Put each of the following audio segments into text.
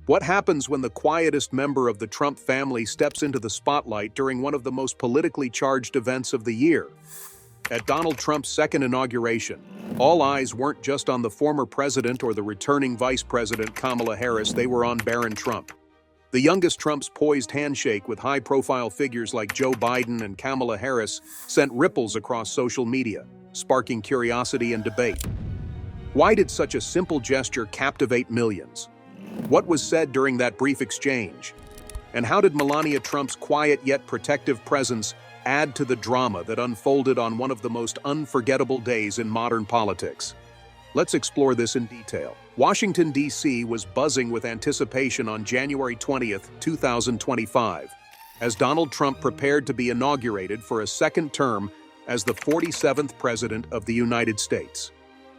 What happens when the quietest member of the Trump family steps into the spotlight during one of the most politically charged events of the year? At Donald Trump's second inauguration, all eyes weren't just on the former president or the returning vice president Kamala Harris, they were on Barron Trump. The youngest Trump's poised handshake with high-profile figures like Joe Biden and Kamala Harris sent ripples across social media, sparking curiosity and debate. Why did such a simple gesture captivate millions? What was said during that brief exchange? And how did Melania Trump's quiet yet protective presence add to the drama that unfolded on one of the most unforgettable days in modern politics? Let's explore this in detail. Washington, D.C. was buzzing with anticipation on January 20th, 2025, as Donald Trump prepared to be inaugurated for a second term as the 47th President of the United States.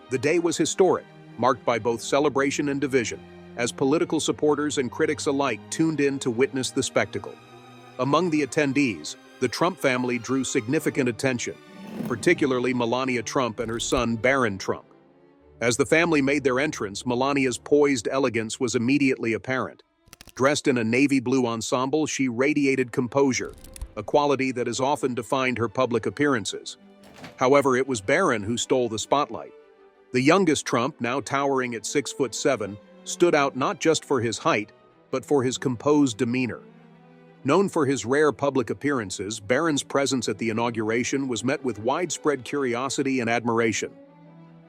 The day was historic, marked by both celebration and division, as political supporters and critics alike tuned in to witness the spectacle. Among the attendees, the Trump family drew significant attention, particularly Melania Trump and her son Barron Trump. As the family made their entrance, Melania's poised elegance was immediately apparent. Dressed in a navy blue ensemble, she radiated composure, a quality that has often defined her public appearances. However, it was Barron who stole the spotlight. The youngest Trump, now towering at 6'7", stood out not just for his height, but for his composed demeanor. Known for his rare public appearances, Barron's presence at the inauguration was met with widespread curiosity and admiration.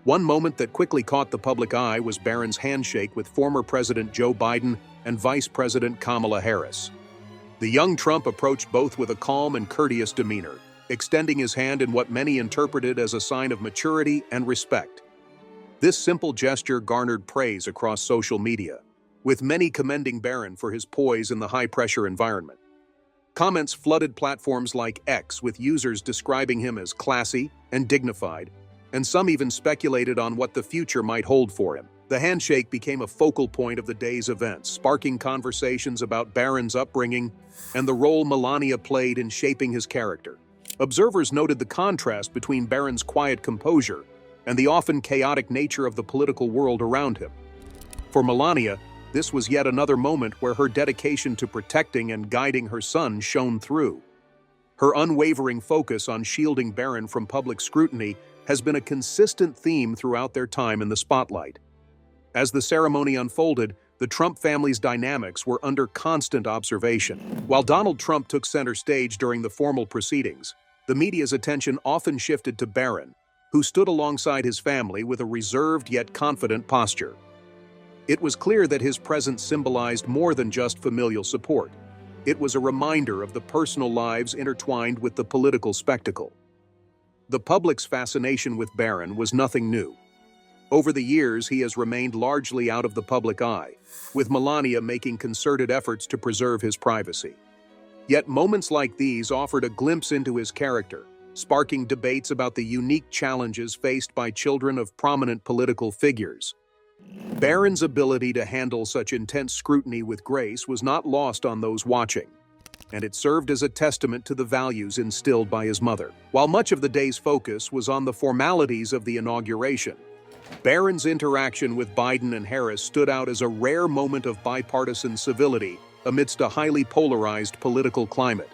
One moment that quickly caught the public eye was Barron's handshake with former President Joe Biden and Vice President Kamala Harris. The young Trump approached both with a calm and courteous demeanor, extending his hand in what many interpreted as a sign of maturity and respect. This simple gesture garnered praise across social media, with many commending Barron for his poise in the high-pressure environment. Comments flooded platforms like X, with users describing him as classy and dignified, and some even speculated on what the future might hold for him. The handshake became a focal point of the day's events, sparking conversations about Barron's upbringing and the role Melania played in shaping his character. Observers noted the contrast between Barron's quiet composure and the often chaotic nature of the political world around him. For Melania, this was yet another moment where her dedication to protecting and guiding her son shone through. Her unwavering focus on shielding Barron from public scrutiny has been a consistent theme throughout their time in the spotlight. As the ceremony unfolded, the Trump family's dynamics were under constant observation. While Donald Trump took center stage during the formal proceedings, the media's attention often shifted to Barron, who stood alongside his family with a reserved yet confident posture. It was clear that his presence symbolized more than just familial support. It was a reminder of the personal lives intertwined with the political spectacle. The public's fascination with Barron was nothing new. Over the years, he has remained largely out of the public eye, with Melania making concerted efforts to preserve his privacy. Yet moments like these offered a glimpse into his character, sparking debates about the unique challenges faced by children of prominent political figures. Barron's ability to handle such intense scrutiny with grace was not lost on those watching, and it served as a testament to the values instilled by his mother. While much of the day's focus was on the formalities of the inauguration, Barron's interaction with Biden and Harris stood out as a rare moment of bipartisan civility amidst a highly polarized political climate.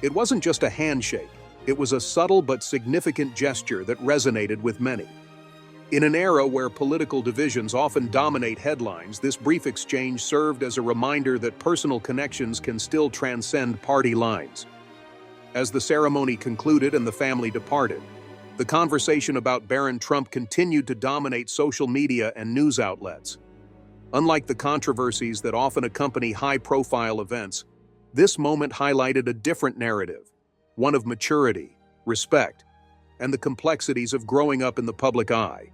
It wasn't just a handshake, it was a subtle but significant gesture that resonated with many. In an era where political divisions often dominate headlines, this brief exchange served as a reminder that personal connections can still transcend party lines. As the ceremony concluded and the family departed, the conversation about Barron Trump continued to dominate social media and news outlets. Unlike the controversies that often accompany high-profile events, this moment highlighted a different narrative, one of maturity, respect, and the complexities of growing up in the public eye.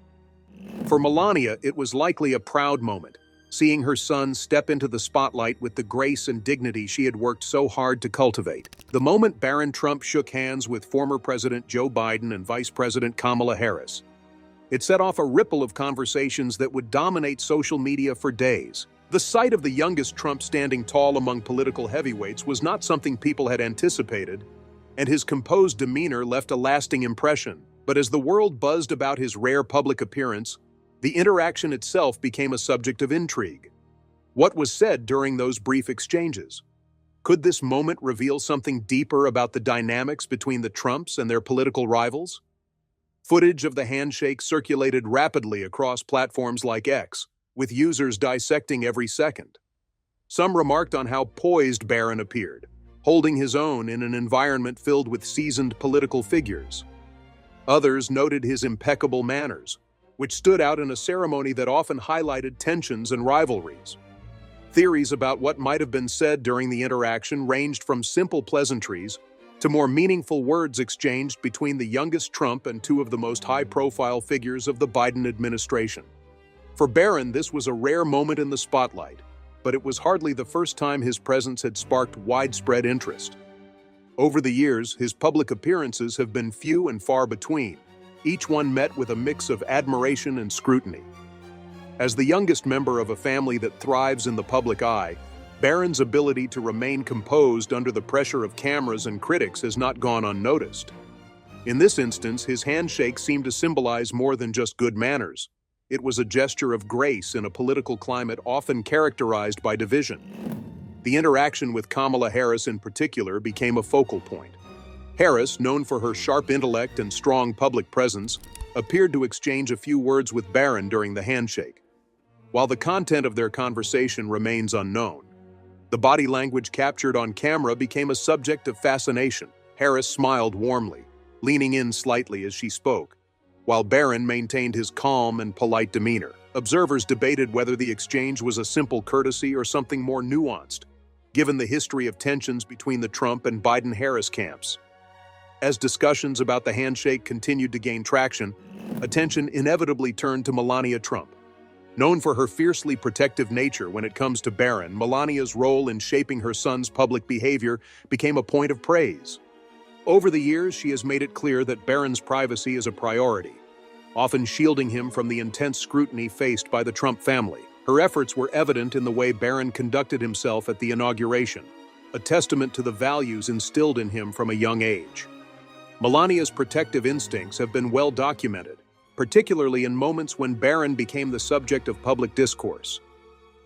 For Melania, it was likely a proud moment, seeing her son step into the spotlight with the grace and dignity she had worked so hard to cultivate. The moment Barron Trump shook hands with former President Joe Biden and Vice President Kamala Harris, it set off a ripple of conversations that would dominate social media for days. The sight of the youngest Trump standing tall among political heavyweights was not something people had anticipated, and his composed demeanor left a lasting impression. But as the world buzzed about his rare public appearance, the interaction itself became a subject of intrigue. What was said during those brief exchanges? Could this moment reveal something deeper about the dynamics between the Trumps and their political rivals? Footage of the handshake circulated rapidly across platforms like X, with users dissecting every second. Some remarked on how poised Barron appeared, holding his own in an environment filled with seasoned political figures. Others noted his impeccable manners, which stood out in a ceremony that often highlighted tensions and rivalries. Theories about what might have been said during the interaction ranged from simple pleasantries to more meaningful words exchanged between the youngest Trump and two of the most high-profile figures of the Biden administration. For Barron, this was a rare moment in the spotlight, but it was hardly the first time his presence had sparked widespread interest. Over the years, his public appearances have been few and far between, each one met with a mix of admiration and scrutiny. As the youngest member of a family that thrives in the public eye, Barron's ability to remain composed under the pressure of cameras and critics has not gone unnoticed. In this instance, his handshake seemed to symbolize more than just good manners. It was a gesture of grace in a political climate often characterized by division. The interaction with Kamala Harris in particular became a focal point. Harris, known for her sharp intellect and strong public presence, appeared to exchange a few words with Barron during the handshake. While the content of their conversation remains unknown, the body language captured on camera became a subject of fascination. Harris smiled warmly, leaning in slightly as she spoke, while Barron maintained his calm and polite demeanor. Observers debated whether the exchange was a simple courtesy or something more nuanced, given the history of tensions between the Trump and Biden-Harris camps. As discussions about the handshake continued to gain traction, attention inevitably turned to Melania Trump. Known for her fiercely protective nature when it comes to Barron, Melania's role in shaping her son's public behavior became a point of praise. Over the years, she has made it clear that Barron's privacy is a priority, often shielding him from the intense scrutiny faced by the Trump family. Her efforts were evident in the way Barron conducted himself at the inauguration, a testament to the values instilled in him from a young age. Melania's protective instincts have been well documented, particularly in moments when Barron became the subject of public discourse.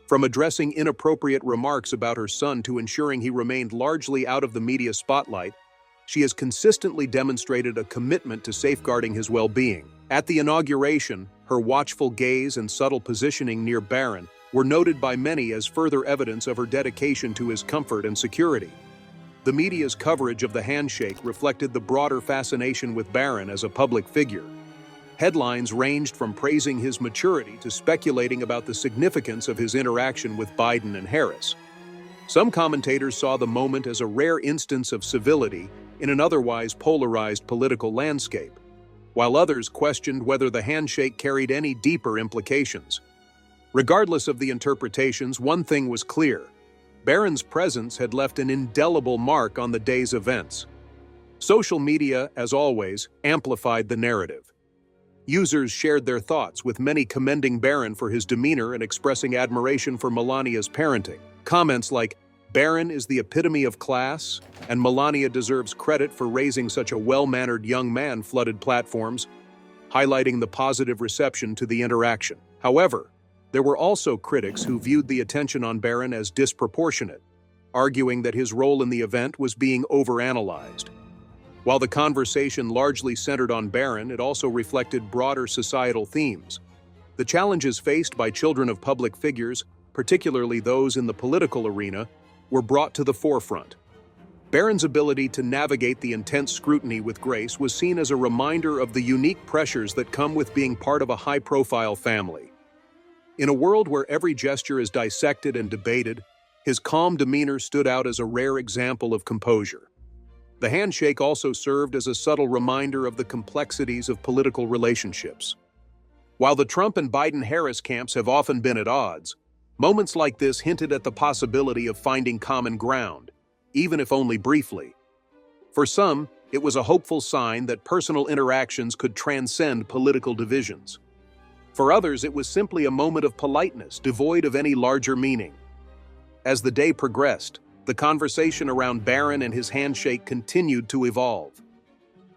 From addressing inappropriate remarks about her son to ensuring he remained largely out of the media spotlight, she has consistently demonstrated a commitment to safeguarding his well-being. At the inauguration, her watchful gaze and subtle positioning near Barron were noted by many as further evidence of her dedication to his comfort and security. The media's coverage of the handshake reflected the broader fascination with Barron as a public figure. Headlines ranged from praising his maturity to speculating about the significance of his interaction with Biden and Harris. Some commentators saw the moment as a rare instance of civility in an otherwise polarized political landscape, while others questioned whether the handshake carried any deeper implications. Regardless of the interpretations, one thing was clear: Barron's presence had left an indelible mark on the day's events. Social media, as always, amplified the narrative. Users shared their thoughts, with many commending Barron for his demeanor and expressing admiration for Melania's parenting. Comments like, "Barron is the epitome of class," and "Melania deserves credit for raising such a well-mannered young man," flooded platforms, highlighting the positive reception to the interaction. However, there were also critics who viewed the attention on Barron as disproportionate, arguing that his role in the event was being overanalyzed. While the conversation largely centered on Barron, it also reflected broader societal themes. The challenges faced by children of public figures, particularly those in the political arena, were brought to the forefront. Barron's ability to navigate the intense scrutiny with grace was seen as a reminder of the unique pressures that come with being part of a high-profile family. In a world where every gesture is dissected and debated, his calm demeanor stood out as a rare example of composure. The handshake also served as a subtle reminder of the complexities of political relationships. While the Trump and Biden-Harris camps have often been at odds, moments like this hinted at the possibility of finding common ground, even if only briefly. For some, it was a hopeful sign that personal interactions could transcend political divisions. For others, it was simply a moment of politeness, devoid of any larger meaning. As the day progressed, the conversation around Barron and his handshake continued to evolve.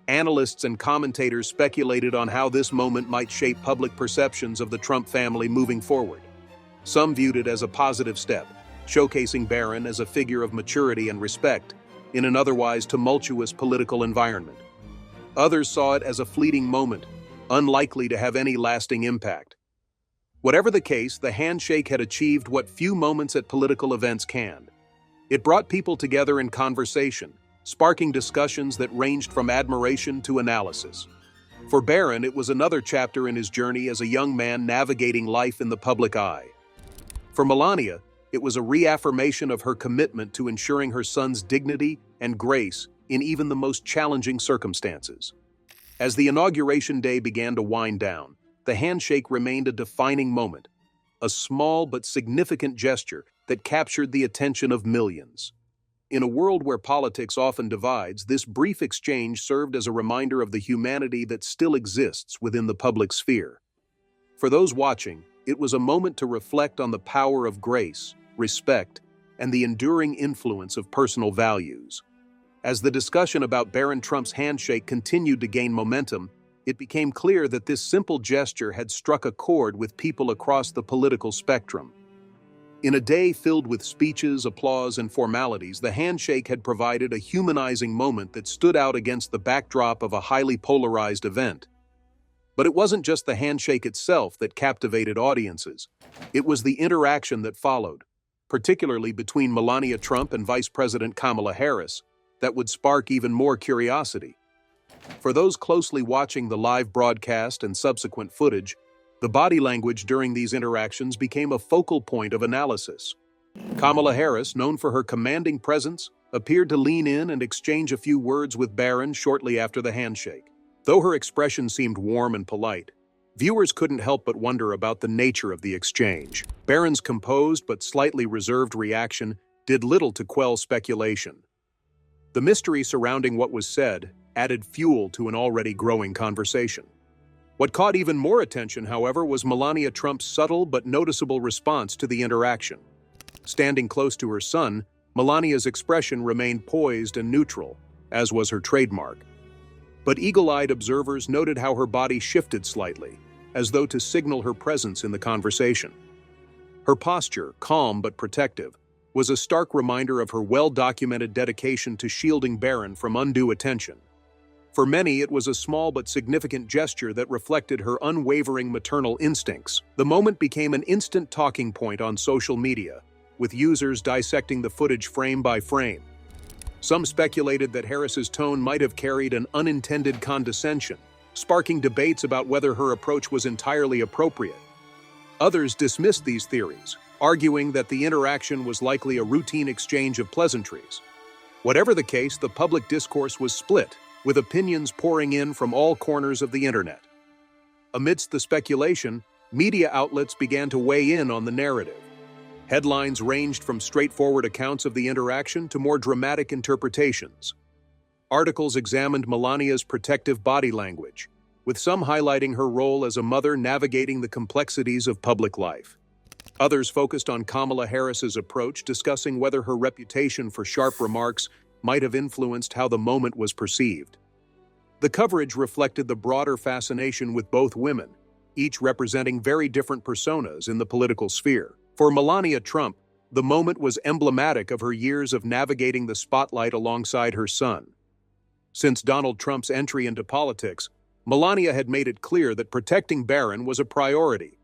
Analysts and commentators speculated on how this moment might shape public perceptions of the Trump family moving forward. Some viewed it as a positive step, showcasing Barron as a figure of maturity and respect in an otherwise tumultuous political environment. Others saw it as a fleeting moment, unlikely to have any lasting impact. Whatever the case, the handshake had achieved what few moments at political events can. It brought people together in conversation, sparking discussions that ranged from admiration to analysis. For Barron, it was another chapter in his journey as a young man navigating life in the public eye. For Melania, it was a reaffirmation of her commitment to ensuring her son's dignity and grace in even the most challenging circumstances. As the inauguration day began to wind down, the handshake remained a defining moment, a small but significant gesture that captured the attention of millions. In a world where politics often divides, this brief exchange served as a reminder of the humanity that still exists within the public sphere. For those watching, it was a moment to reflect on the power of grace, respect, and the enduring influence of personal values. As the discussion about Barron Trump's handshake continued to gain momentum, it became clear that this simple gesture had struck a chord with people across the political spectrum. In a day filled with speeches, applause, and formalities, the handshake had provided a humanizing moment that stood out against the backdrop of a highly polarized event. But it wasn't just the handshake itself that captivated audiences. It was the interaction that followed, particularly between Melania Trump and Vice President Kamala Harris, that would spark even more curiosity. For those closely watching the live broadcast and subsequent footage, the body language during these interactions became a focal point of analysis. Kamala Harris, known for her commanding presence, appeared to lean in and exchange a few words with Barron shortly after the handshake. Though her expression seemed warm and polite, viewers couldn't help but wonder about the nature of the exchange. Barron's composed but slightly reserved reaction did little to quell speculation. The mystery surrounding what was said added fuel to an already growing conversation. What caught even more attention, however, was Melania Trump's subtle but noticeable response to the interaction. Standing close to her son, Melania's expression remained poised and neutral, as was her trademark. But eagle-eyed observers noted how her body shifted slightly, as though to signal her presence in the conversation. Her posture, calm but protective, was a stark reminder of her well-documented dedication to shielding Barron from undue attention. For many, it was a small but significant gesture that reflected her unwavering maternal instincts. The moment became an instant talking point on social media, with users dissecting the footage frame by frame. Some speculated that Harris's tone might have carried an unintended condescension, sparking debates about whether her approach was entirely appropriate. Others dismissed these theories, arguing that the interaction was likely a routine exchange of pleasantries. Whatever the case, the public discourse was split, with opinions pouring in from all corners of the internet. Amidst the speculation, media outlets began to weigh in on the narrative. Headlines ranged from straightforward accounts of the interaction to more dramatic interpretations. Articles examined Melania's protective body language, with some highlighting her role as a mother navigating the complexities of public life. Others focused on Kamala Harris's approach, discussing whether her reputation for sharp remarks might have influenced how the moment was perceived. The coverage reflected the broader fascination with both women, each representing very different personas in the political sphere. For Melania Trump, the moment was emblematic of her years of navigating the spotlight alongside her son. Since Donald Trump's entry into politics, Melania had made it clear that protecting Barron was a priority.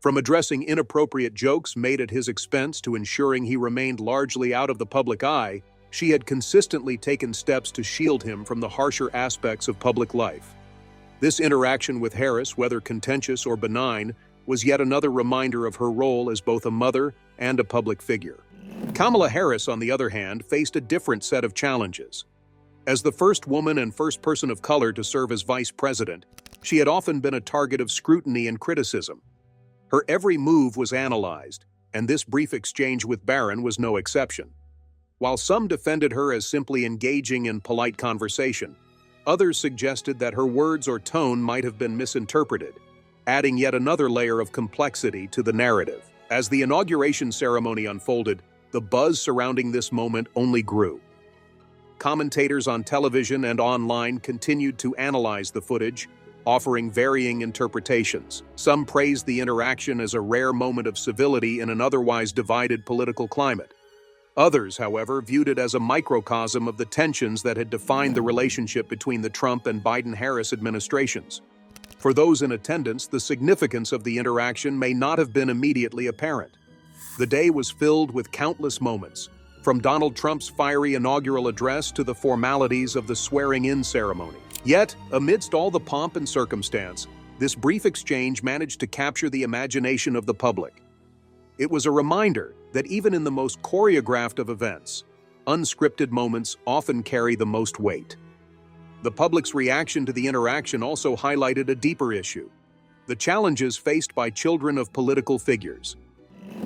From addressing inappropriate jokes made at his expense to ensuring he remained largely out of the public eye, she had consistently taken steps to shield him from the harsher aspects of public life. This interaction with Harris, whether contentious or benign, was yet another reminder of her role as both a mother and a public figure. Kamala Harris, on the other hand, faced a different set of challenges. As the first woman and first person of color to serve as vice president, she had often been a target of scrutiny and criticism. Her every move was analyzed, and this brief exchange with Barron was no exception. While some defended her as simply engaging in polite conversation, others suggested that her words or tone might have been misinterpreted, adding yet another layer of complexity to the narrative. As the inauguration ceremony unfolded, the buzz surrounding this moment only grew. Commentators on television and online continued to analyze the footage, offering varying interpretations. Some praised the interaction as a rare moment of civility in an otherwise divided political climate. Others, however, viewed it as a microcosm of the tensions that had defined the relationship between the Trump and Biden-Harris administrations. For those in attendance, the significance of the interaction may not have been immediately apparent. The day was filled with countless moments, from Donald Trump's fiery inaugural address to the formalities of the swearing-in ceremony. Yet, amidst all the pomp and circumstance, this brief exchange managed to capture the imagination of the public. It was a reminder that even in the most choreographed of events, unscripted moments often carry the most weight. The public's reaction to the interaction also highlighted a deeper issue: the challenges faced by children of political figures.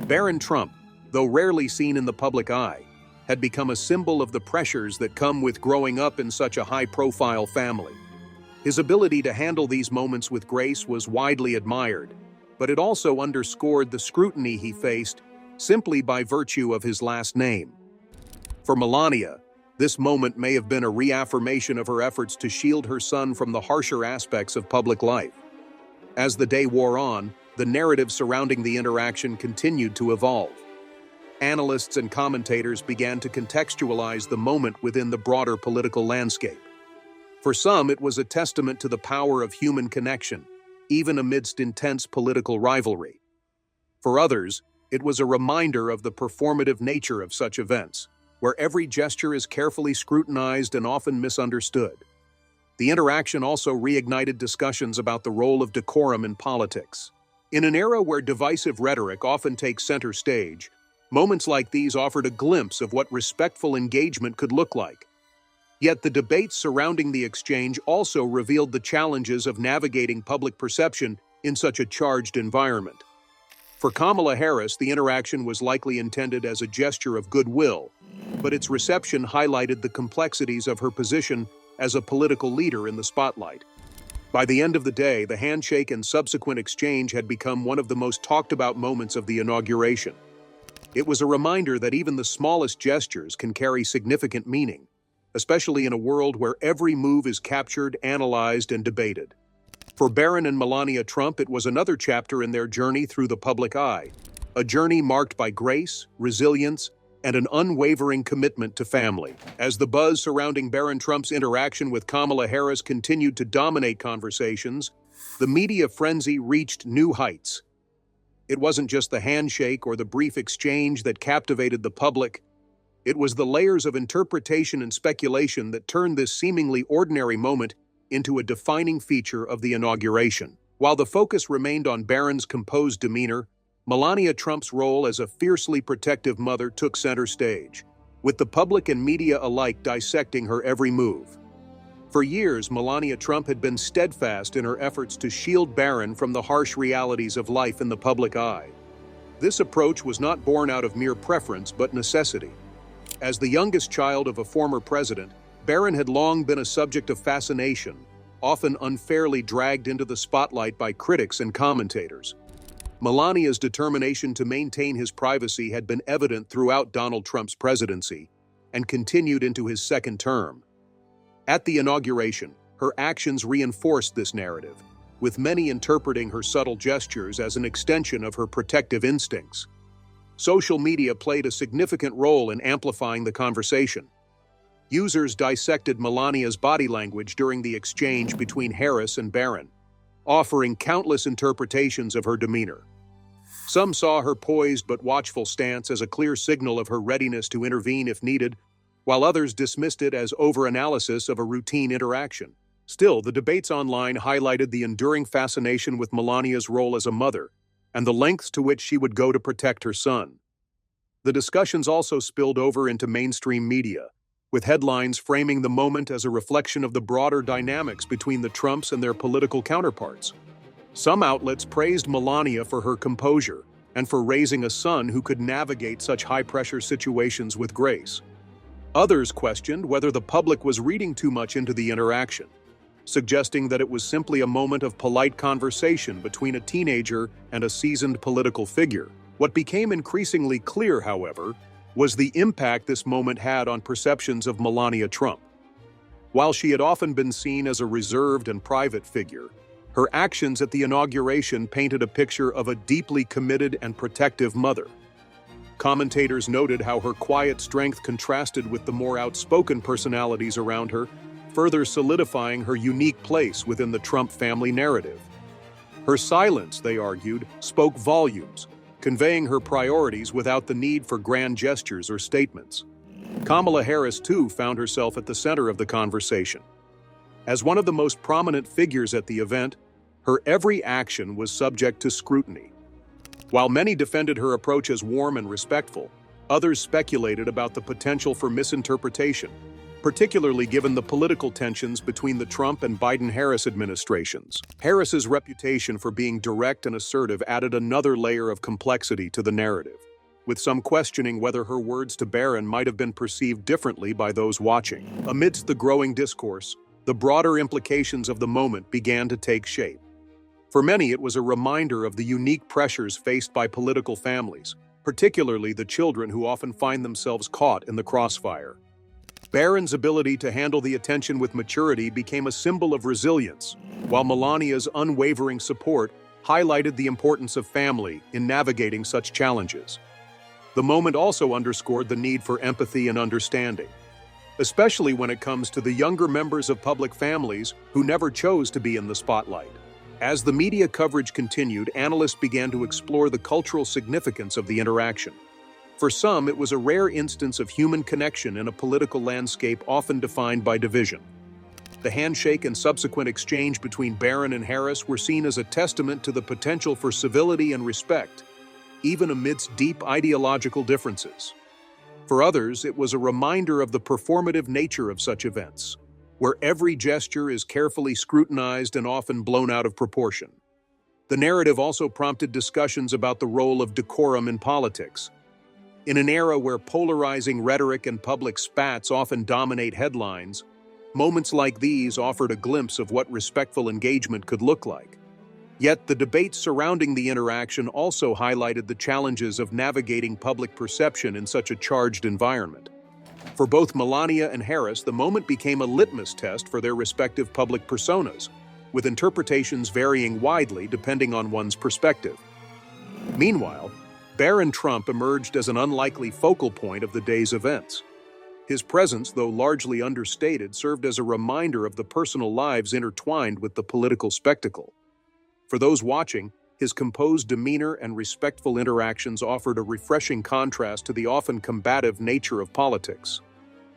Barron Trump, though rarely seen in the public eye, had become a symbol of the pressures that come with growing up in such a high-profile family. His ability to handle these moments with grace was widely admired, but it also underscored the scrutiny he faced simply by virtue of his last name. For Melania, this moment may have been a reaffirmation of her efforts to shield her son from the harsher aspects of public life. As the day wore on, the narrative surrounding the interaction continued to evolve. Analysts and commentators began to contextualize the moment within the broader political landscape. For some, it was a testament to the power of human connection, even amidst intense political rivalry. For others, it was a reminder of the performative nature of such events, where every gesture is carefully scrutinized and often misunderstood. The interaction also reignited discussions about the role of decorum in politics. In an era where divisive rhetoric often takes center stage, moments like these offered a glimpse of what respectful engagement could look like. Yet the debates surrounding the exchange also revealed the challenges of navigating public perception in such a charged environment. For Kamala Harris, the interaction was likely intended as a gesture of goodwill, but its reception highlighted the complexities of her position as a political leader in the spotlight. By the end of the day, the handshake and subsequent exchange had become one of the most talked-about moments of the inauguration. It was a reminder that even the smallest gestures can carry significant meaning, especially in a world where every move is captured, analyzed, and debated. For Barron and Melania Trump, it was another chapter in their journey through the public eye, a journey marked by grace, resilience, and an unwavering commitment to family. As the buzz surrounding Barron Trump's interaction with Kamala Harris continued to dominate conversations, the media frenzy reached new heights. It wasn't just the handshake or the brief exchange that captivated the public. It was the layers of interpretation and speculation that turned this seemingly ordinary moment into a defining feature of the inauguration. While the focus remained on Barron's composed demeanor, Melania Trump's role as a fiercely protective mother took center stage, with the public and media alike dissecting her every move. For years, Melania Trump had been steadfast in her efforts to shield Barron from the harsh realities of life in the public eye. This approach was not born out of mere preference but necessity. As the youngest child of a former president, Barron had long been a subject of fascination, often unfairly dragged into the spotlight by critics and commentators. Melania's determination to maintain his privacy had been evident throughout Donald Trump's presidency and continued into his second term. At the inauguration, her actions reinforced this narrative, with many interpreting her subtle gestures as an extension of her protective instincts. Social media played a significant role in amplifying the conversation. Users dissected Melania's body language during the exchange between Harris and Barron, offering countless interpretations of her demeanor. Some saw her poised but watchful stance as a clear signal of her readiness to intervene if needed, while others dismissed it as overanalysis of a routine interaction. Still, the debates online highlighted the enduring fascination with Melania's role as a mother and the lengths to which she would go to protect her son. The discussions also spilled over into mainstream media, with headlines framing the moment as a reflection of the broader dynamics between the Trumps and their political counterparts. Some outlets praised Melania for her composure and for raising a son who could navigate such high-pressure situations with grace. Others questioned whether the public was reading too much into the interaction, suggesting that it was simply a moment of polite conversation between a teenager and a seasoned political figure. What became increasingly clear, however, was the impact this moment had on perceptions of Melania Trump. While she had often been seen as a reserved and private figure, Her actions at the inauguration painted a picture of a deeply committed and protective mother. Commentators noted how her quiet strength contrasted with the more outspoken personalities around her, further solidifying her unique place within the Trump family narrative. Her silence, they argued, spoke volumes, conveying her priorities without the need for grand gestures or statements. Kamala Harris, too, found herself at the center of the conversation. As one of the most prominent figures at the event, her every action was subject to scrutiny. While many defended her approach as warm and respectful, others speculated about the potential for misinterpretation, particularly given the political tensions between the Trump and Biden-Harris administrations. Harris's reputation for being direct and assertive added another layer of complexity to the narrative, with some questioning whether her words to Barron might have been perceived differently by those watching. Amidst the growing discourse, the broader implications of the moment began to take shape. For many, it was a reminder of the unique pressures faced by political families, particularly the children who often find themselves caught in the crossfire. Barron's ability to handle the attention with maturity became a symbol of resilience, while Melania's unwavering support highlighted the importance of family in navigating such challenges. The moment also underscored the need for empathy and understanding, especially when it comes to the younger members of public families who never chose to be in the spotlight. As the media coverage continued, analysts began to explore the cultural significance of the interaction. For some, it was a rare instance of human connection in a political landscape often defined by division. The handshake and subsequent exchange between Barron and Harris were seen as a testament to the potential for civility and respect, even amidst deep ideological differences. For others, it was a reminder of the performative nature of such events, where every gesture is carefully scrutinized and often blown out of proportion. The narrative also prompted discussions about the role of decorum in politics. In an era where polarizing rhetoric and public spats often dominate headlines, moments like these offered a glimpse of what respectful engagement could look like. Yet the debates surrounding the interaction also highlighted the challenges of navigating public perception in such a charged environment. For both Melania and Harris, the moment became a litmus test for their respective public personas, with interpretations varying widely depending on one's perspective. Meanwhile, Barron Trump emerged as an unlikely focal point of the day's events. His presence, though largely understated, served as a reminder of the personal lives intertwined with the political spectacle. For those watching, his composed demeanor and respectful interactions offered a refreshing contrast to the often combative nature of politics.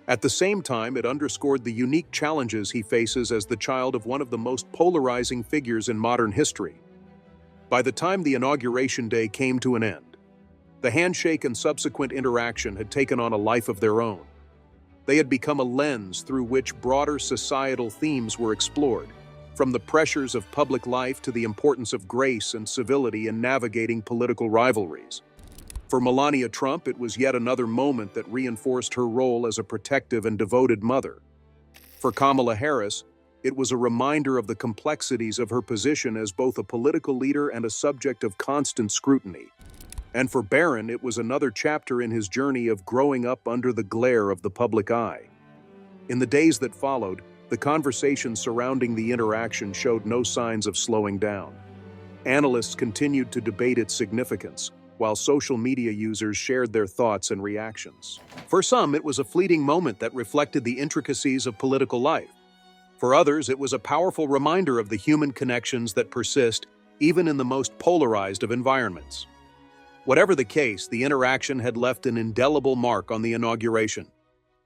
At the same time, it underscored the unique challenges he faces as the child of one of the most polarizing figures in modern history. By the time the inauguration day came to an end, the handshake and subsequent interaction had taken on a life of their own. They had become a lens through which broader societal themes were explored, from the pressures of public life to the importance of grace and civility in navigating political rivalries. For Melania Trump, it was yet another moment that reinforced her role as a protective and devoted mother. For Kamala Harris, it was a reminder of the complexities of her position as both a political leader and a subject of constant scrutiny. And for Barron, it was another chapter in his journey of growing up under the glare of the public eye. In the days that followed, the conversation surrounding the interaction showed no signs of slowing down. Analysts continued to debate its significance, while social media users shared their thoughts and reactions. For some, it was a fleeting moment that reflected the intricacies of political life. For others, it was a powerful reminder of the human connections that persist even in the most polarized of environments. Whatever the case, the interaction had left an indelible mark on the inauguration,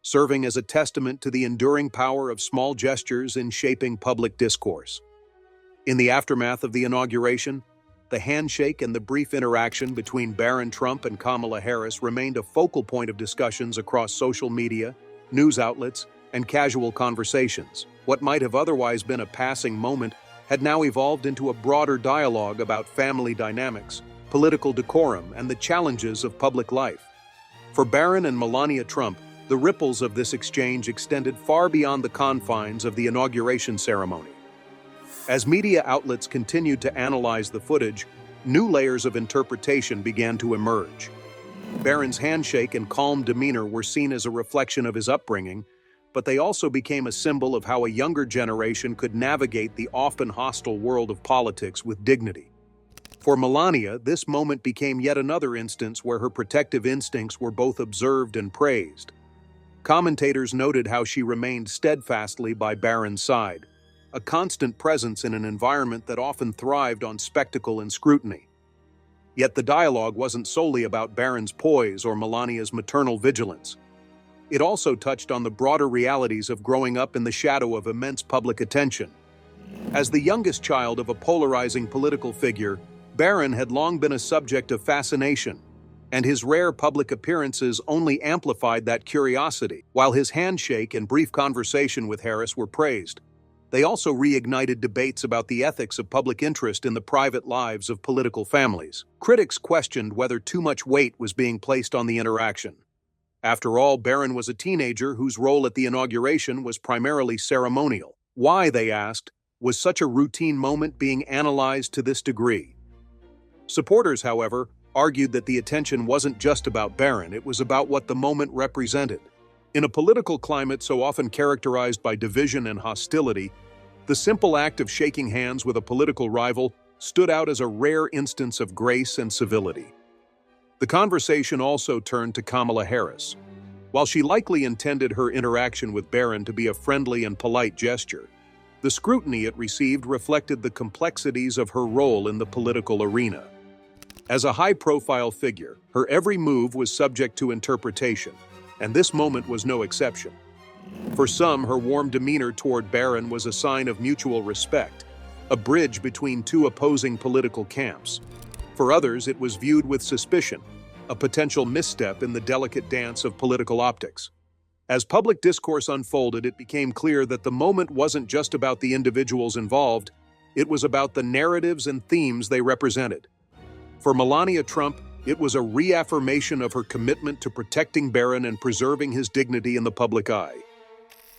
serving as a testament to the enduring power of small gestures in shaping public discourse. In the aftermath of the inauguration, the handshake and the brief interaction between Barron Trump and Kamala Harris remained a focal point of discussions across social media, news outlets, and casual conversations. What might have otherwise been a passing moment had now evolved into a broader dialogue about family dynamics, political decorum, and the challenges of public life. For Barron and Melania Trump, the ripples of this exchange extended far beyond the confines of the inauguration ceremony. As media outlets continued to analyze the footage, new layers of interpretation began to emerge. Barron's handshake and calm demeanor were seen as a reflection of his upbringing, but they also became a symbol of how a younger generation could navigate the often hostile world of politics with dignity. For Melania, this moment became yet another instance where her protective instincts were both observed and praised. Commentators noted how she remained steadfastly by Barron's side, a constant presence in an environment that often thrived on spectacle and scrutiny. Yet the dialogue wasn't solely about Barron's poise or Melania's maternal vigilance. It also touched on the broader realities of growing up in the shadow of immense public attention. As the youngest child of a polarizing political figure, Barron had long been a subject of fascination, and his rare public appearances only amplified that curiosity. While his handshake and brief conversation with Harris were praised, they also reignited debates about the ethics of public interest in the private lives of political families. Critics questioned whether too much weight was being placed on the interaction. After all, Barron was a teenager whose role at the inauguration was primarily ceremonial. Why, they asked, was such a routine moment being analyzed to this degree? Supporters, however, argued that the attention wasn't just about Barron, it was about what the moment represented. In a political climate so often characterized by division and hostility, the simple act of shaking hands with a political rival stood out as a rare instance of grace and civility. The conversation also turned to Kamala Harris. While she likely intended her interaction with Barron to be a friendly and polite gesture, the scrutiny it received reflected the complexities of her role in the political arena. As a high-profile figure, her every move was subject to interpretation, and this moment was no exception. For some, her warm demeanor toward Barron was a sign of mutual respect, a bridge between two opposing political camps. For others, it was viewed with suspicion, a potential misstep in the delicate dance of political optics. As public discourse unfolded, it became clear that the moment wasn't just about the individuals involved, it was about the narratives and themes they represented. For Melania Trump, it was a reaffirmation of her commitment to protecting Barron and preserving his dignity in the public eye.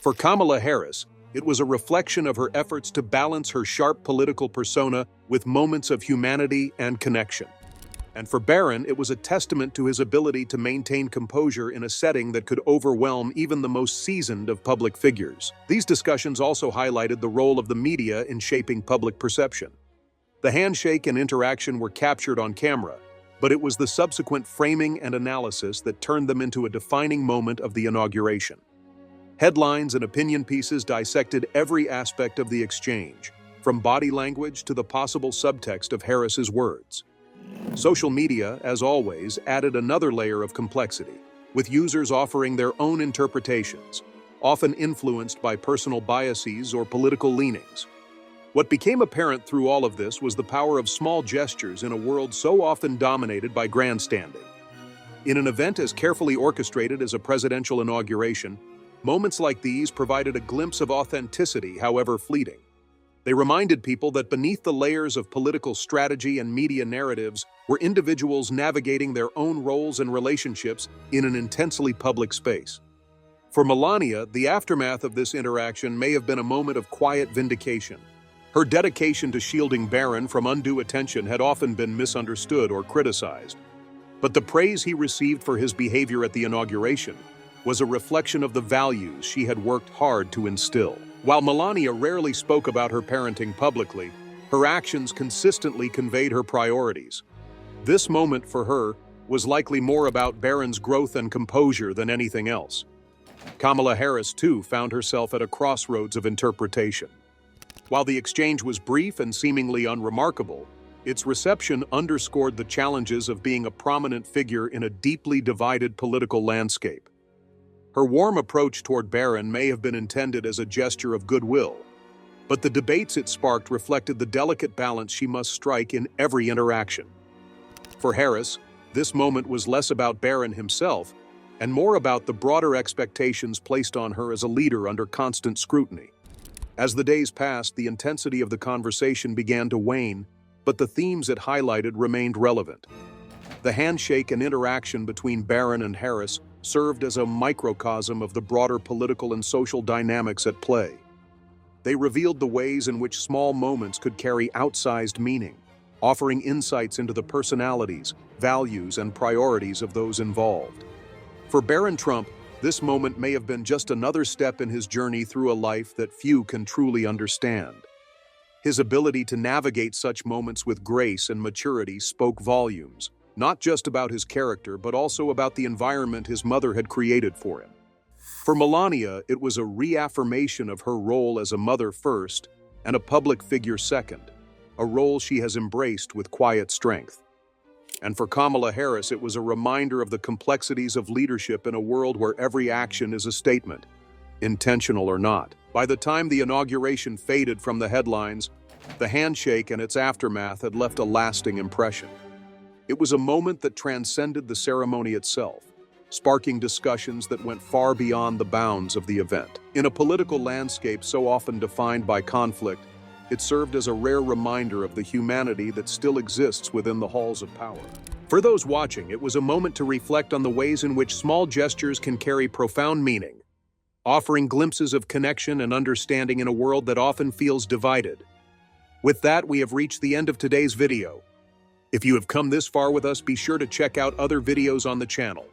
For Kamala Harris, it was a reflection of her efforts to balance her sharp political persona with moments of humanity and connection. And for Barron, it was a testament to his ability to maintain composure in a setting that could overwhelm even the most seasoned of public figures. These discussions also highlighted the role of the media in shaping public perception. The handshake and interaction were captured on camera, but it was the subsequent framing and analysis that turned them into a defining moment of the inauguration. Headlines and opinion pieces dissected every aspect of the exchange, from body language to the possible subtext of Harris's words. Social media, as always, added another layer of complexity, with users offering their own interpretations, often influenced by personal biases or political leanings. What became apparent through all of this was the power of small gestures in a world so often dominated by grandstanding. In an event as carefully orchestrated as a presidential inauguration, moments like these provided a glimpse of authenticity, however fleeting. They reminded people that beneath the layers of political strategy and media narratives were individuals navigating their own roles and relationships in an intensely public space. For Melania, the aftermath of this interaction may have been a moment of quiet vindication. Her dedication to shielding Barron from undue attention had often been misunderstood or criticized. But the praise he received for his behavior at the inauguration was a reflection of the values she had worked hard to instill. While Melania rarely spoke about her parenting publicly, her actions consistently conveyed her priorities. This moment for her was likely more about Barron's growth and composure than anything else. Kamala Harris, too, found herself at a crossroads of interpretation. While the exchange was brief and seemingly unremarkable, its reception underscored the challenges of being a prominent figure in a deeply divided political landscape. Her warm approach toward Barron may have been intended as a gesture of goodwill, but the debates it sparked reflected the delicate balance she must strike in every interaction. For Harris, this moment was less about Barron himself and more about the broader expectations placed on her as a leader under constant scrutiny. As the days passed, the intensity of the conversation began to wane, but the themes it highlighted remained relevant. The handshake and interaction between Barron and Harris served as a microcosm of the broader political and social dynamics at play. They revealed the ways in which small moments could carry outsized meaning, offering insights into the personalities, values, and priorities of those involved. For Barron Trump, This moment may have been just another step in his journey through a life that few can truly understand. His ability to navigate such moments with grace and maturity spoke volumes, not just about his character, but also about the environment his mother had created for him. For Melania, it was a reaffirmation of her role as a mother first and a public figure second, a role she has embraced with quiet strength. And for Kamala Harris, it was a reminder of the complexities of leadership in a world where every action is a statement, intentional or not. By the time the inauguration faded from the headlines, the handshake and its aftermath had left a lasting impression. It was a moment that transcended the ceremony itself, sparking discussions that went far beyond the bounds of the event. In a political landscape so often defined by conflict, it served as a rare reminder of the humanity that still exists within the halls of power. For those watching, it was a moment to reflect on the ways in which small gestures can carry profound meaning, offering glimpses of connection and understanding in a world that often feels divided. With that, we have reached the end of today's video. If you have come this far with us, be sure to check out other videos on the channel.